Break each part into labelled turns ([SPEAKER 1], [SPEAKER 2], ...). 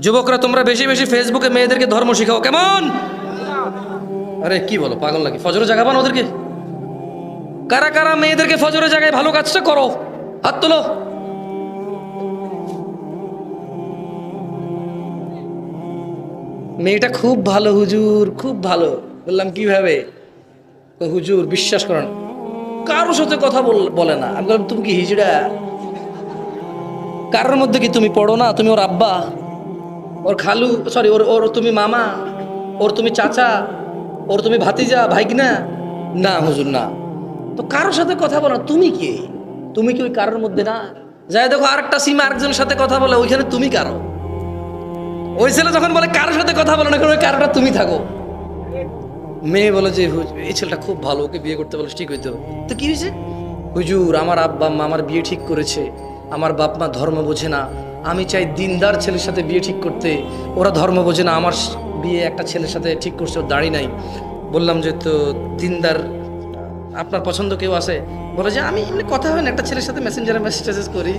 [SPEAKER 1] যুবকরা তোমরা বেশি বেশি ফেসবুকে মেয়েদেরকে ধর্ম শিখাও, কেমন? আরে কি বলো, পাগল নাকি? ফজরে জাগাবান ওদেরকে? কারা কারা মেয়েদেরকে ফজরে জাগায় ভালো কাজটা করো, হাত তোলো। মেয়েটা খুব ভালো হুজুর, খুব ভালো। বললাম কিভাবে? হুজুর বিশ্বাস করেন কারোর সাথে কথা বলে না। আমি বললাম তুমি কি হিজড়া? কারোর মধ্যে কি তুমি পড়ো না? তুমি ওর আব্বা, ওর খালু, সরি ওর ওর তুমি মামা, ওর তুমি চাচা, ওর তুমি ভাতিজা, ভাইগনা? না হুজুর না। তো কারোর সাথে কথা বলো না, তুমি কি? তুমি কি ওই কারোর মধ্যে না? যাই দেখো আরেকটা সীমা আরেকজনের সাথে কথা বলে, ওইখানে তুমি কারো। ওই ছেলে যখন বলে কারোর সাথে কথা বলো না, কারণ ওই কারোটা তুমি থাকো। মেয়ে বলে যে এই ছেলেটা খুব ভালো, ওকে বিয়ে করতে বলে ঠিক হইতো। তো কি হয়েছে? হুজুর আমার আব্বা আম্মা আমার বিয়ে ঠিক করেছে, আমার বাপ মা ধর্ম বোঝে না, আমি চাই দিনদার ছেলের সাথে বিয়ে ঠিক করতে, ওরা ধর্ম বোঝে না, আমার বিয়ে একটা ছেলের সাথে ঠিক করছে, ওর দাড়ি নাই। বললাম যে তো দিনদার আপনার পছন্দ কেউ আছে? বলে যে আমি এমনি কথা হয় না, একটা ছেলের সাথে মেসেঞ্জারে মেসেজ টেসেজ করি,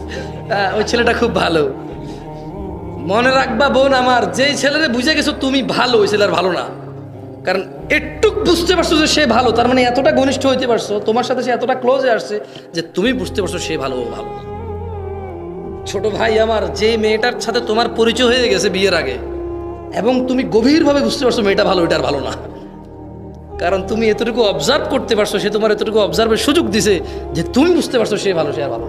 [SPEAKER 1] ওই ছেলেটা খুব ভালো। মনে রাখবা বোন আমার, যেই ছেলেরে বুঝে গেছো তুমি ভালো, ওই ছেলের ভালো না। কারণ একটুক বুঝতে পারছো যে সে ভালো, তার মানে এতটা ঘনিষ্ঠ হইতে পারছো, তোমার সাথে সে এতটা ক্লোজে আসছে যে তুমি বুঝতে পারছো সে ভালো, ও ভালো। ছোট ভাই আমার, যে মেয়েটার সাথে তোমার পরিচয় হয়ে গেছে বিয়ের আগে, এবং তুমি গভীরভাবে বুঝতে পারছো মেয়েটা ভালো, এটার ভালো না, কারণ তুমি এতটুকু অবজার্ভ করতে পারছো, সে তোমার এতটুকু অবজার্ভের সুযোগ দিছে যে তুমি বুঝতে পারছো সে ভালো, সে আর ভালো না।